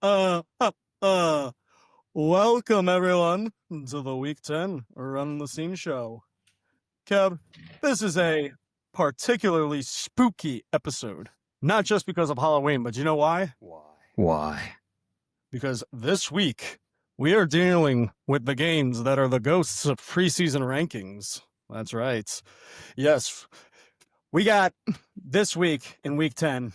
Uh, uh, uh, Welcome everyone to the Week 10 Run the Scene show. Kev, this is a particularly spooky episode. Not just because of Halloween, but you know why? Why? Because this week we are dealing with the games that are the ghosts of preseason rankings. That's right. Yes, we got this week in Week 10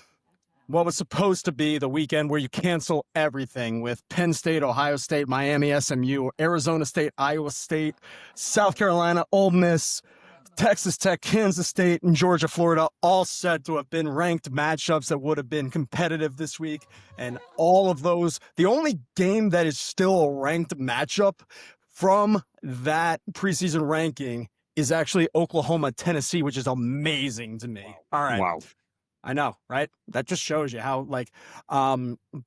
what was supposed to be the weekend where you cancel everything with Penn State, Ohio State, Miami, SMU, Arizona State, Iowa State, South Carolina, Ole Miss, Texas Tech, Kansas State, and Georgia, Florida, all said to have been ranked matchups that would have been competitive this week. And all of those, the only game that is still a ranked matchup from that preseason ranking is actually Oklahoma, Tennessee, which is amazing to me. All right. Wow. I know, right? That just shows you how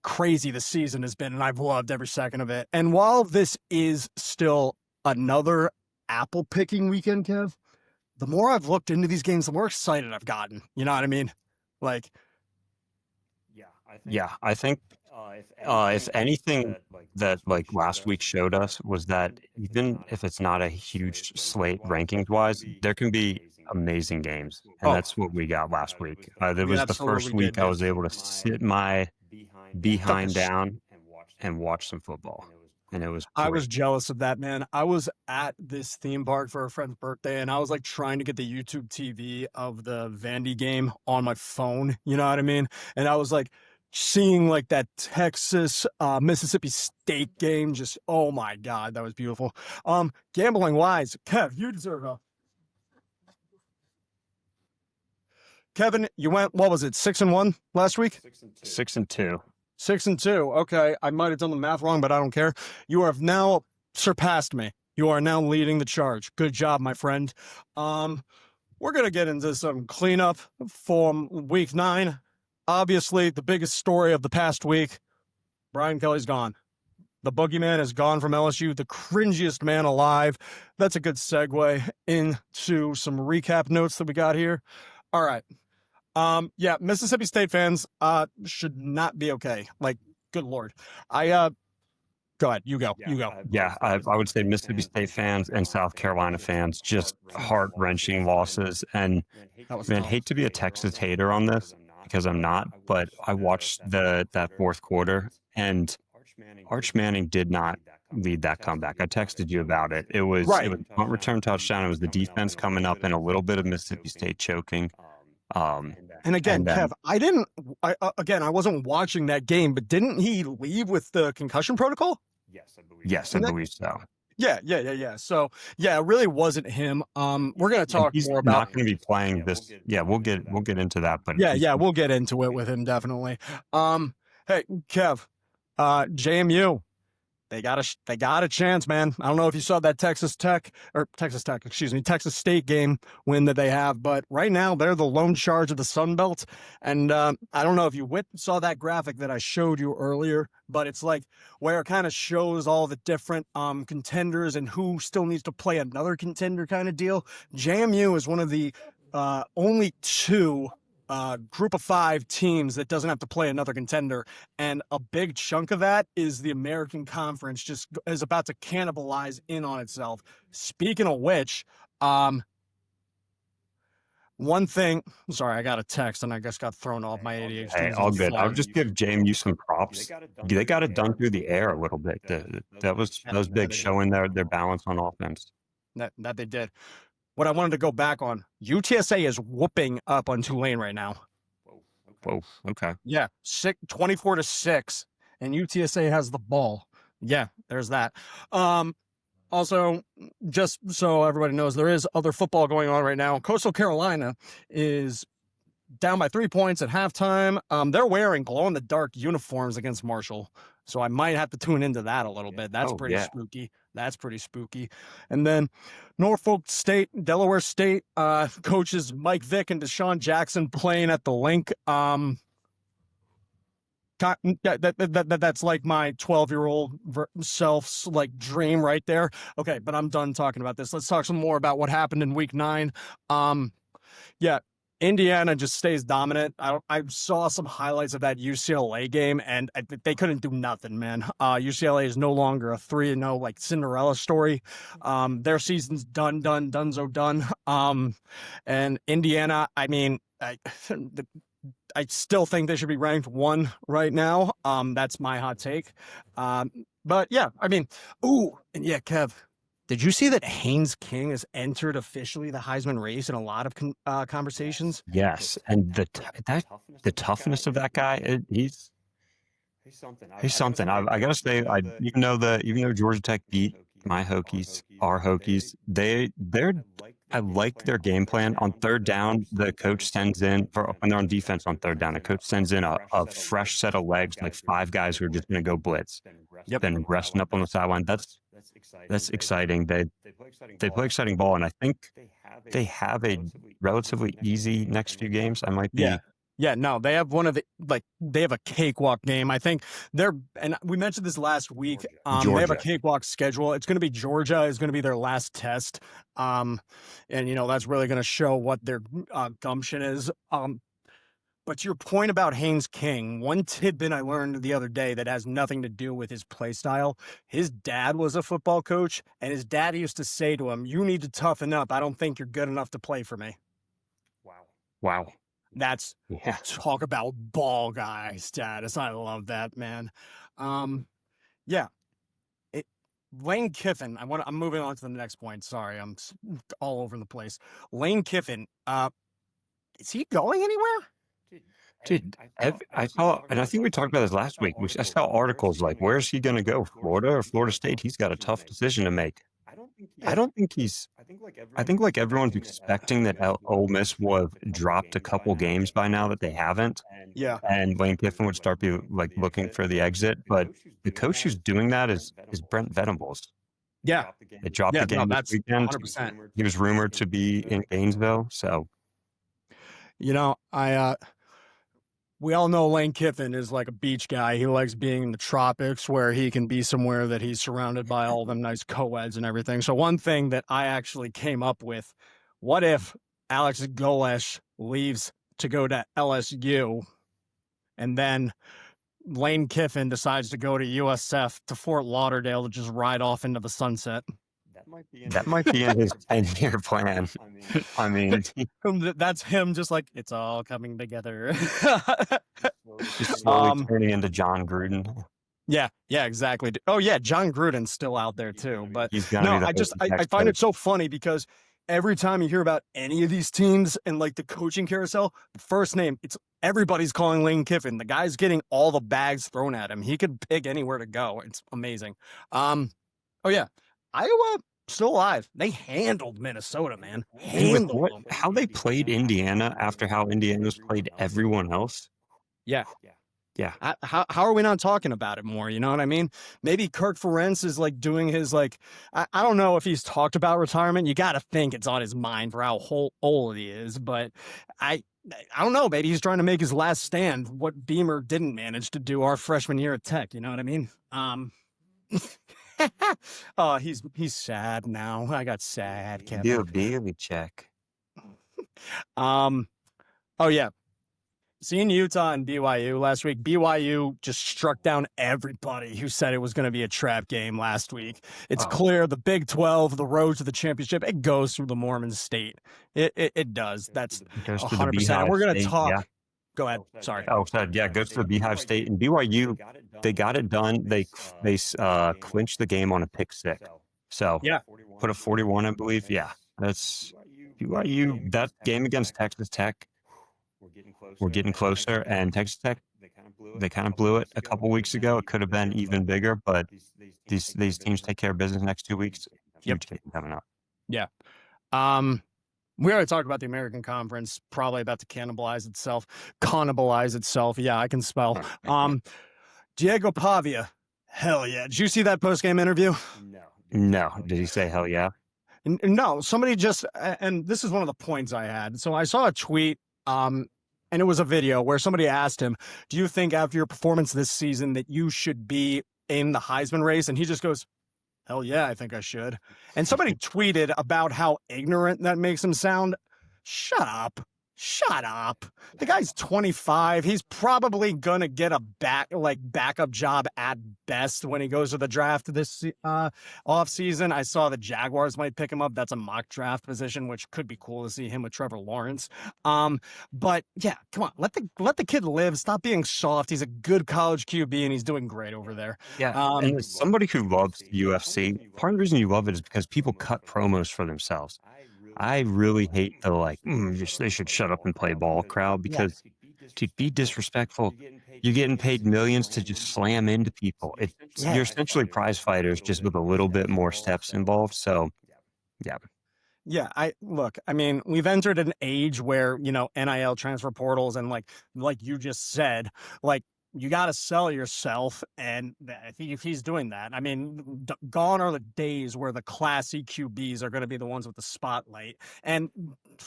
crazy the season has been, and I've loved every second of it. And while this is still another apple picking weekend, Kev, the more I've looked into these games, the more excited I've gotten. You know what I mean? Like, I think if anything that like last week showed us was that even if it's not a huge slate rankings wise, there can be amazing games, and that's what we got last week. There was the first week I was able to sit my behind down and watch some football, and it was great. I was jealous of that, man. I was at this theme park for a friend's birthday, and I was like trying to get the YouTube TV of the Vandy game on my phone. You know what I mean? And I was like seeing like that Texas Mississippi State game. Just oh my god, that was beautiful. Gambling wise, Kev, you deserve a. Kevin, you went, what was it, 6-1 last week? 6-2. 6-2. Okay, I might have done the math wrong, but I don't care. You have now surpassed me. You are now leading the charge. Good job, my friend. We're gonna get into some cleanup from Week 9. Obviously, the biggest story of the past week: Brian Kelly's gone. The boogeyman is gone from LSU, the cringiest man alive. That's a good segue into some recap notes that we got here. All right. Yeah, Mississippi State fans should not be okay. Like, good Lord. Go ahead. You go. I would say Mississippi State fans and South Carolina fans, just heart-wrenching losses. And man, hate to be a Texas hater on this because I'm not, but I watched that fourth quarter, and Arch Manning did not lead that comeback. I texted you about it. It was a punt return touchdown. It was the defense coming up and a little bit of Mississippi State choking. And again, Kev, I wasn't watching that game, but didn't he leave with the concussion protocol? Yes, I believe so. Yeah. So, yeah, it really wasn't him. We're going to talk more about. He's not going to be playing this. Yeah, we'll get into that. But we'll get into it with him definitely. Hey, Kev, JMU. They got a chance, man. I don't know if you saw that Texas State game win that they have, but right now they're the lone charge of the Sun Belt. And I don't know if you saw that graphic that I showed you earlier, but it's like where it kind of shows all the different contenders and who still needs to play another contender kind of deal. JMU is one of the only two group of 5 teams that doesn't have to play another contender, and a big chunk of that is the American Conference just is about to cannibalize in on itself. Speaking of which, one thing, sorry, I got a text and I just got thrown off my ADHD. Hey, all good. I'll just give JMU some props. They got it done through the air a little bit. That was big, showing their balance on offense. That they did. What I wanted to go back on, UTSA is whooping up on Tulane right now. Whoa. Okay. Yeah, 24-6, and UTSA has the ball. Yeah, there's that. Also, just so everybody knows, there is other football going on right now. Coastal Carolina is down by 3 points at halftime. They're wearing glow-in-the-dark uniforms against Marshall, so I might have to tune into that a little bit. That's pretty spooky. That's pretty spooky. And then Norfolk State, Delaware State, coaches Mike Vick and Deshaun Jackson playing at the Link. That's like my 12-year-old self's like dream right there. Okay, but I'm done talking about this. Let's talk some more about what happened in Week 9. Indiana just stays dominant. I saw some highlights of that UCLA game, and they couldn't do nothing, man. UCLA is no longer a 3-0 like Cinderella story. Their season's donezo done. And Indiana, I mean, I still think they should be ranked 1 right now. That's my hot take. But yeah, I mean, and yeah, Kev, did you see that Haynes King has entered officially the Heisman race in a lot of conversations? Yes, and the toughness of that guy, he's something. I gotta say, even though Georgia Tech beat my Hokies, our Hokies, I like their game plan. On third down, the coach sends in, when they're on defense on third down, the coach sends in a fresh set of legs, like 5 guys who are just going to go blitz. Yep. Been resting up on the sideline. That's exciting. They play exciting ball, and I think they have a relatively easy next few games. I might be. Yeah, no, they have they have a cakewalk game. I think and we mentioned this last week. They have a cakewalk schedule. It's going to be Georgia is going to be their last test. And that's really going to show what their gumption is. But to your point about Haynes King, one tidbit I learned the other day that has nothing to do with his play style. His dad was a football coach, and his dad used to say to him, "You need to toughen up. I don't think you're good enough to play for me." Wow. That's talk about ball guy status. I love that, man. Lane Kiffin. I'm moving on to the next point. Sorry, I'm all over the place. Lane Kiffin. Is he going anywhere? Dude, I saw, and I think we talked about this last week. I saw articles like, where's he going to go? Florida or Florida State? He's got a tough decision to make. I don't think he's. I think like everyone's expecting that Ole Miss will have dropped a couple games by now that they haven't. Yeah. And Lane Kiffin would start looking for the exit. But the coach who's doing that is Brent Venables. Yeah. They dropped the game this weekend. 100%. He was rumored to be in Gainesville. So, we all know Lane Kiffin is like a beach guy. He likes being in the tropics where he can be somewhere that he's surrounded by all them nice co-eds and everything. So one thing that I actually came up with, what if Alex Golesh leaves to go to LSU and then Lane Kiffin decides to go to USF to Fort Lauderdale to just ride off into the sunset? That might be in his 10-year plan. I mean, that's him just like, it's all coming together. Just slowly turning into John Gruden. Yeah, exactly. Oh, yeah, John Gruden's still out there too. But I find it so funny because every time you hear about any of these teams and like the coaching carousel, the first name, everybody's calling Lane Kiffin. The guy's getting all the bags thrown at him. He could pick anywhere to go. It's amazing. Oh yeah, Iowa still alive. They handled Minnesota, man. How they played Indiana after how Indiana's played everyone else. Yeah. How are we not talking about it more? You know what I mean? Maybe Kirk Ferentz is like doing his I don't know if he's talked about retirement. You got to think it's on his mind for how old he is, but I don't know. Maybe he's trying to make his last stand. What Beamer didn't manage to do our freshman year at Tech. You know what I mean? Oh, he's sad now. I got sad, Kevin. Do a daily check. Oh yeah. Seeing Utah and BYU last week, BYU just struck down everybody who said it was going to be a trap game last week. It's clear the Big 12, the road to the championship, it goes through the Mormon State. It does. That's 100%. We're going to talk. Yeah. Go ahead. Sorry. Goes to the Beehive State. And BYU, they got it done. They clinched the game on a pick six. So put a 41, I believe. Yeah, that's BYU. That game against Texas Tech, we're getting closer. And Texas Tech, they kind of blew it a couple weeks ago. It could have been even bigger, but these teams take care of business next 2 weeks. Huge game coming up. Yeah. We already talked about the American Conference, probably about to cannibalize itself. Yeah, I can spell. Diego Pavia, hell yeah. Did you see that post-game interview? No. Did he say hell yeah? No, somebody just, and this is one of the points I had. So I saw a tweet, and it was a video where somebody asked him, do you think after your performance this season that you should be in the Heisman race? And he just goes, hell yeah, I think I should. And somebody tweeted about how ignorant that makes him sound. Shut up. Shut up. The guy's 25. He's probably going to get a backup job at best when he goes to the draft this off season. I saw the Jaguars might pick him up. That's a mock draft position, which could be cool to see him with Trevor Lawrence. But yeah, come on, let the kid live. Stop being soft. He's a good college QB and he's doing great over there. Yeah. And as somebody who loves the UFC, part of the reason you love it is because people cut promos for themselves. I really hate the they should shut up and play ball crowd, because to be disrespectful, you're getting paid millions to just slam into people. You're essentially prize fighters, just with a little bit more steps involved. So, yeah. Yeah, I mean, we've entered an age where, NIL transfer portals and like you just said, like, you got to sell yourself. And I think if he's doing that, I mean, gone are the days where the classy QBs are going to be the ones with the spotlight. And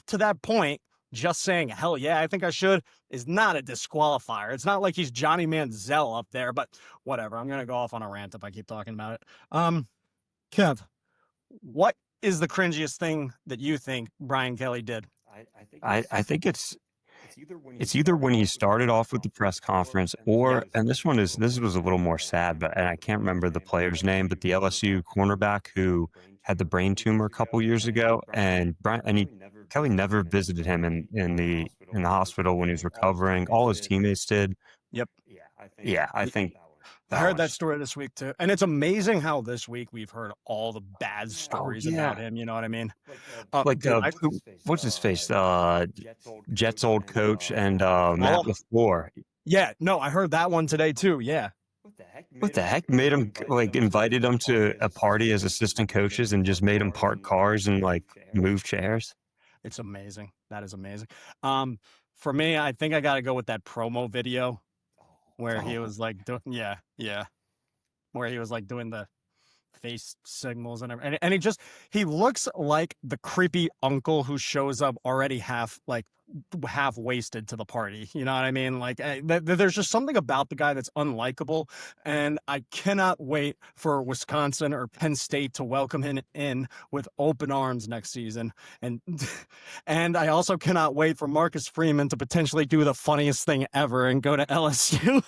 to that point, just saying, hell yeah, I think I should, is not a disqualifier. It's not like he's Johnny Manziel up there, but whatever. I'm going to go off on a rant if I keep talking about it. Kev, what is the cringiest thing that you think Brian Kelly did? I think it's either when he started off with the press conference, and this was a little more sad, and I can't remember the player's name, but the LSU cornerback who had the brain tumor a couple years ago, and Kelly never visited him in the hospital when he was recovering. All his teammates did. Yep. Yeah, I think I heard that story this week too, and it's amazing how this week we've heard all the bad stories about him. You know what I mean? What's his face? Jets' old coach and Matt LaFleur. Yeah, no, I heard that one today too. Yeah. What the heck? Made him invited him to a party as assistant coaches and just made him park cars and move chairs. It's amazing. That is amazing. For me, I think I got to go with that promo video where he was doing, where he was doing the face signals and everything. And he looks like the creepy uncle who shows up already half wasted to the party. You know what I mean? There's just something about the guy that's unlikable, and I cannot wait for Wisconsin or Penn State to welcome him in with open arms next season. And I also cannot wait for Marcus Freeman to potentially do the funniest thing ever and go to LSU.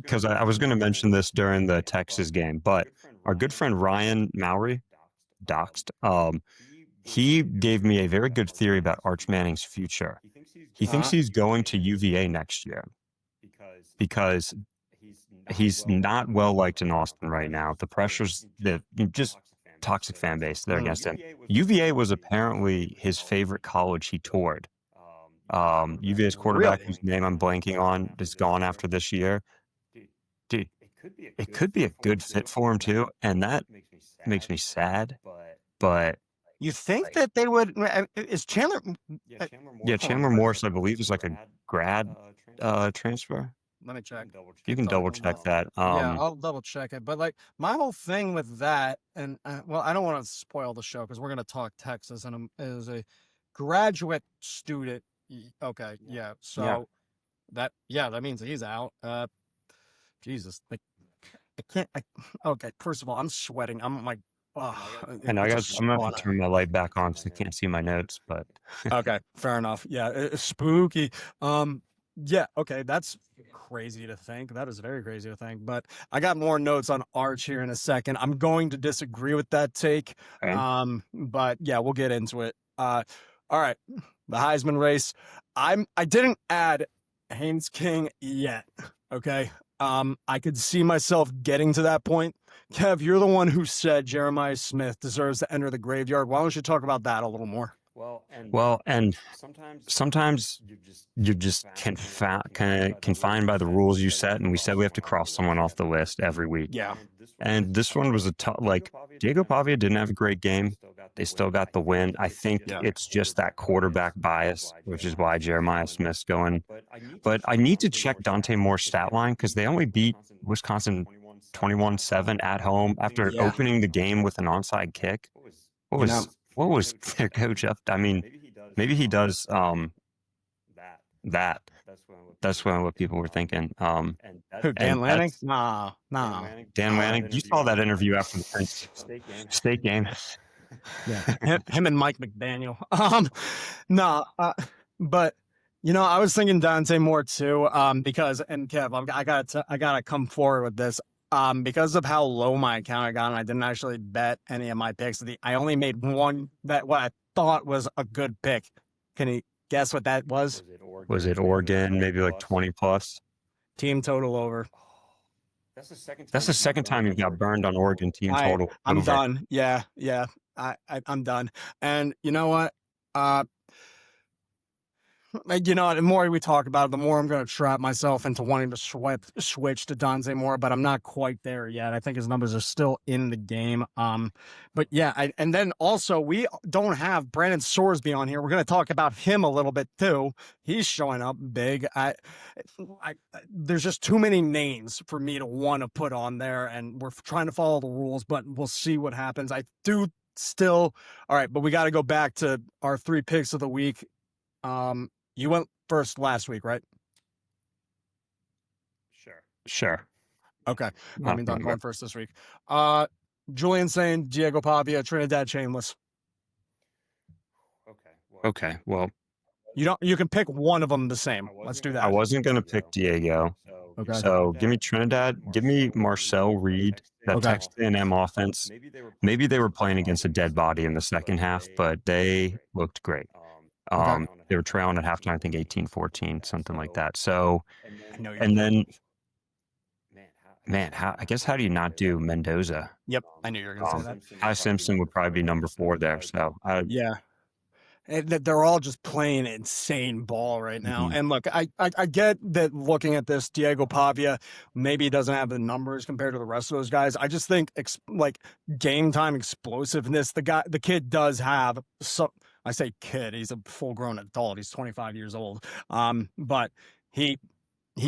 Because I was going to mention this during the Texas game, but our good friend Ryan Mowry, doxed, he gave me a very good theory about Arch Manning's future. He thinks he's going to UVA next year because he's not well liked in Austin right now. The pressures, just toxic fan base there against him. UVA was apparently his favorite college he toured. UVA's quarterback, whose name I'm blanking on, is gone after this year. Dude, it could be a good fit for him too, and that makes me sad. But you think that they would? Is Chandler? Chandler Morris, I believe, is a grad transfer. Let me check. You can double check that. Yeah, I'll double check it. But my whole thing with that, and I don't want to spoil the show because we're going to talk Texas, and as a graduate student. Okay, yeah. So that means he's out. Jesus, I can't. Okay, first of all, I'm sweating. I'm like, and I'm gonna turn my light back on so I can't see my notes. But okay, fair enough. Yeah, it's spooky. Yeah, okay, that's crazy to think. That is very crazy to think. But I got more notes on Arch here in a second. I'm going to disagree with that take. Okay. But yeah, we'll get into it. All right. The Heisman race. I didn't add Haynes King yet. Okay. I could see myself getting to that point. Kev, you're the one who said Jeremiah Smith deserves to enter the graveyard. Why don't you talk about that a little more? Well, and sometimes you're just confined by the rules you set, and we said we have to cross someone off the list every week. Yeah. And this one was Diego Pavia didn't have a great game. They still got the win. I think it's just that quarterback bias, which is why Jeremiah Smith's going. But I need to check Dante Moore's stat line because they only beat Wisconsin 21-7 at home after opening the game with an onside kick. What was their coach up? I mean, maybe he does that. That's what people were thinking. Who, Dan Lanning? Nah. Dan Lanning. You saw that interview after the State game. Yeah, him and Mike McDaniel. No, but I was thinking Dante Moore too. Because and Kev, I gotta come forward with this. Because of how low my account I got, and I didn't actually bet any of my picks. I only made one that what I thought was a good pick. Can you guess what that was? Was it Oregon? Maybe like 20 plus. Team total over. That's the second time you've got burned on Oregon team total. I'm over. done. Yeah. I'm done. And you know what? The more we talk about it, the more I'm going to trap myself into wanting to switch to Dante Moore, but I'm not quite there yet. I think his numbers are still in the game. But yeah, and then also we don't have Brandon Sorsby on here. We're going to talk about him a little bit too. He's showing up big. There's just too many names for me to want to put on there, and we're trying to follow the rules, but we'll see what happens. I do still. All right, but we got to go back to our 3 picks of the week. You went first last week, right? Sure. Okay. I mean, I'm going first this week. Julian saying Diego Pavia, Trinidad Chainless. Okay. Well, you can pick one of them the same. Let's do that. I wasn't going to pick Diego. Okay. So give me Trinidad. Give me Marcel Reed, that Texas A&M offense. Maybe they were playing against a dead body in the second half, but they looked great. They were trailing at halftime, I think 18-14, something like that. So, and then, man, how do you not do Mendoza? Yep, I knew you were going to say that. Ty Simpson would probably be number 4 there. So, yeah. They're all just playing insane ball right now. Mm-hmm. And look, I get that looking at this, Diego Pavia maybe doesn't have the numbers compared to the rest of those guys. I just think game time explosiveness, the kid does have some. I say kid, he's a full-grown adult. He's 25 years old. But he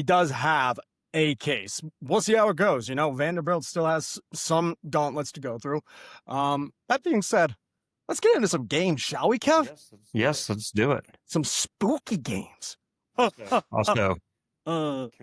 does have a case. We'll see how it goes. Vanderbilt still has some gauntlets to go through. That being said, let's get into some games, shall we, Kev? Yes, let's do it. Some spooky games. Also,